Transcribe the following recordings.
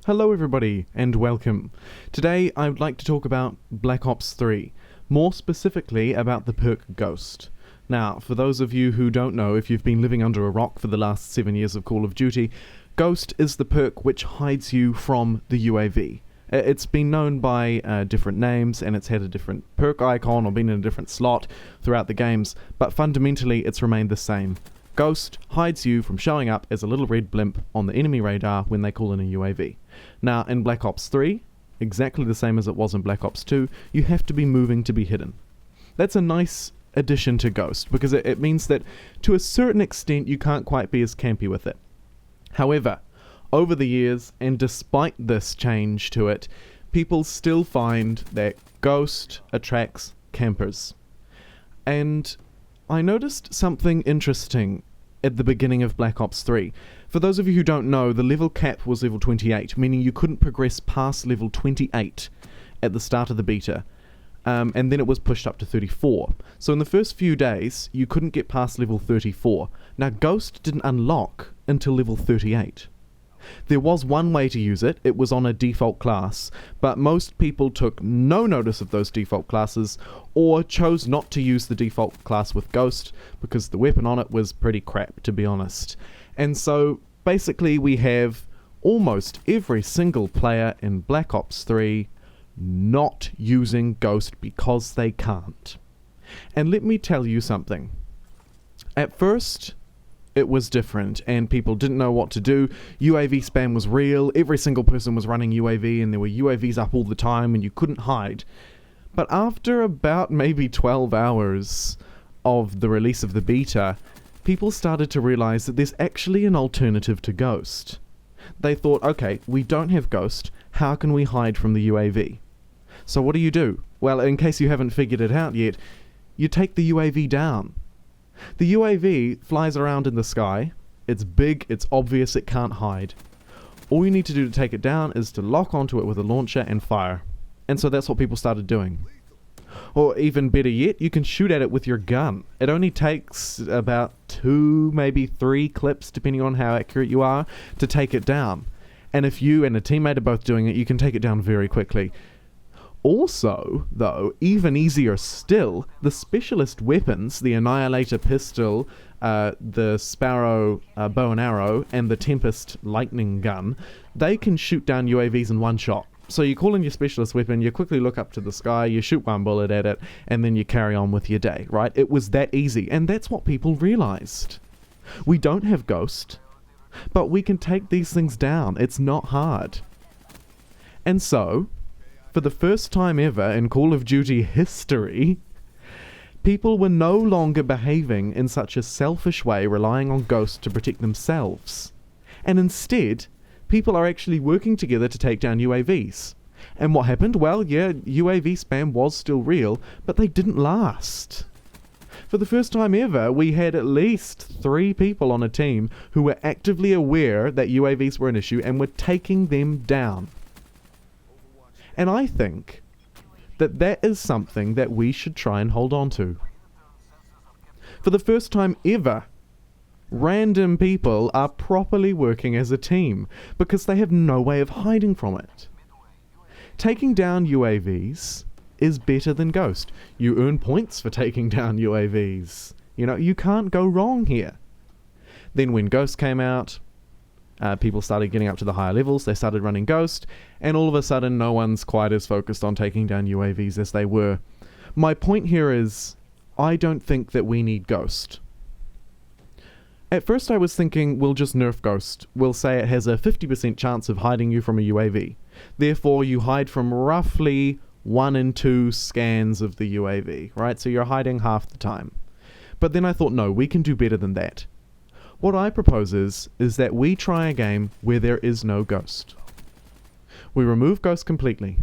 Hello everybody, and welcome. Today I would like to talk about Black Ops 3, more specifically about the perk Ghost. Now, for those of you who don't know, if you've been living under a rock for the last 7 years of Call of Duty, Ghost is the perk which hides you from the UAV. It's been known by different names, and it's had a different perk icon or been in a different slot throughout the games, but fundamentally it's remained the same. Ghost hides you from showing up as a little red blimp on the enemy radar when they call in a UAV. Now, in Black Ops 3, exactly the same as it was in Black Ops 2, you have to be moving to be hidden. That's a nice addition to Ghost, because it means that to a certain extent you can't quite be as campy with it. However, over the years, and despite this change to it, people still find that Ghost attracts campers. And I noticed something interesting at the beginning of Black Ops 3. For those of you who don't know, the level cap was level 28, meaning you couldn't progress past level 28 at the start of the beta. And then it was pushed up to 34. So in the first few days, you couldn't get past level 34. Now, Ghost didn't unlock until level 38. There was one way to use it. It was on a default class, but most people took no notice of those default classes or chose not to use the default class with Ghost because the weapon on it was pretty crap, to be honest. And so basically we have almost every single player in Black Ops 3 not using Ghost because they can't. And let me tell you something. At first, it was different, and people didn't know what to do. UAV spam was real, every single person was running UAV, and there were UAVs up all the time, and you couldn't hide. But after about maybe 12 hours of the release of the beta, people started to realize that there's actually an alternative to Ghost. They thought, okay, we don't have Ghost, how can we hide from the UAV? So what do? Well, in case you haven't figured it out yet, you take the UAV down. The UAV flies around in the sky, it's big, it's obvious, it can't hide. All you need to do to take it down is to lock onto it with a launcher and fire. And so that's what people started doing. Or even better yet, you can shoot at it with your gun. It only takes about 2, maybe 3 clips, depending on how accurate you are, to take it down. And if you and a teammate are both doing it, you can take it down very quickly. Also, though, even easier still, the specialist weapons, the Annihilator pistol, the Sparrow bow and arrow, and the Tempest lightning gun, they can shoot down UAVs in one shot. So you call in your specialist weapon, you quickly look up to the sky, you shoot one bullet at it, and then you carry on with your day, right? It was that easy, and that's what people realized. We don't have Ghost, but we can take these things down. It's not hard. And so, for the first time ever in Call of Duty history, people were no longer behaving in such a selfish way, relying on Ghost to protect themselves. And instead, people are actually working together to take down UAVs. And what happened? Well, yeah, UAV spam was still real, but they didn't last. For the first time ever, we had at least 3 people on a team who were actively aware that UAVs were an issue and were taking them down. And I think that that is something that we should try and hold on to. For the first time ever, random people are properly working as a team because they have no way of hiding from it. Taking down UAVs is better than Ghost. You earn points for taking down UAVs. You know, you can't go wrong here. Then when Ghost came out, people started getting up to the higher levels, they started running Ghost, and all of a sudden no one's quite as focused on taking down UAVs as they were. My point here is, I don't think that we need Ghost. At first I was thinking, we'll just nerf Ghost. We'll say it has a 50% chance of hiding you from a UAV. Therefore you hide from roughly 1 in 2 scans of the UAV, right? So you're hiding half the time. But then I thought, no, we can do better than that. What I propose is that we try a game where there is no Ghost. We remove Ghost completely.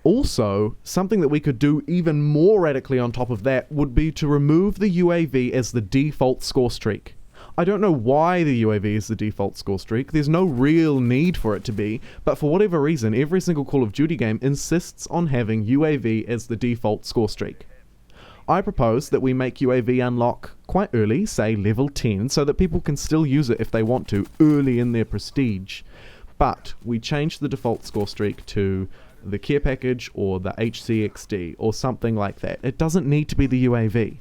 Also, something that we could do even more radically on top of that would be to remove the UAV as the default score streak. I don't know why the UAV is the default score streak. There's no real need for it to be, but for whatever reason, every single Call of Duty game insists on having UAV as the default score streak. I propose that we make UAV unlock quite early, say level 10, so that people can still use it if they want to, early in their prestige. but we change the default score streak to the care package or the HCXD or something like that. It doesn't need to be the UAV.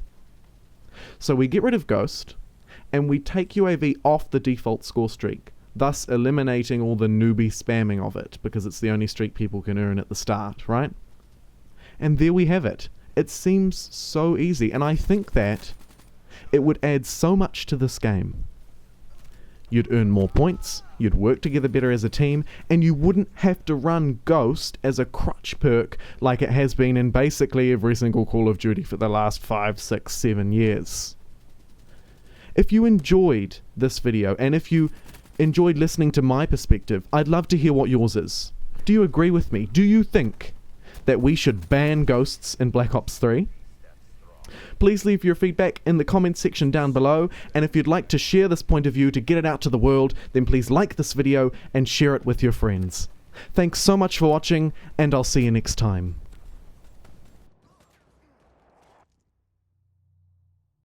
So we get rid of Ghost, and we take UAV off the default score streak, thus eliminating all the newbie spamming of it, because it's the only streak people can earn at the start, right? And there we have it. It seems so easy, and I think that it would add so much to this game. You'd earn more points, you'd work together better as a team, and you wouldn't have to run Ghost as a crutch perk like it has been in basically every single Call of Duty for the last 5, 6, 7 years. If you enjoyed this video, and if you enjoyed listening to my perspective, I'd love to hear what yours is. Do you agree with me? Do you think that we should ban ghosts in Black Ops 3? Please leave your feedback in the comments section down below, and if you'd like to share this point of view to get it out to the world, then please like this video and share it with your friends. Thanks so much for watching, and I'll see you next time.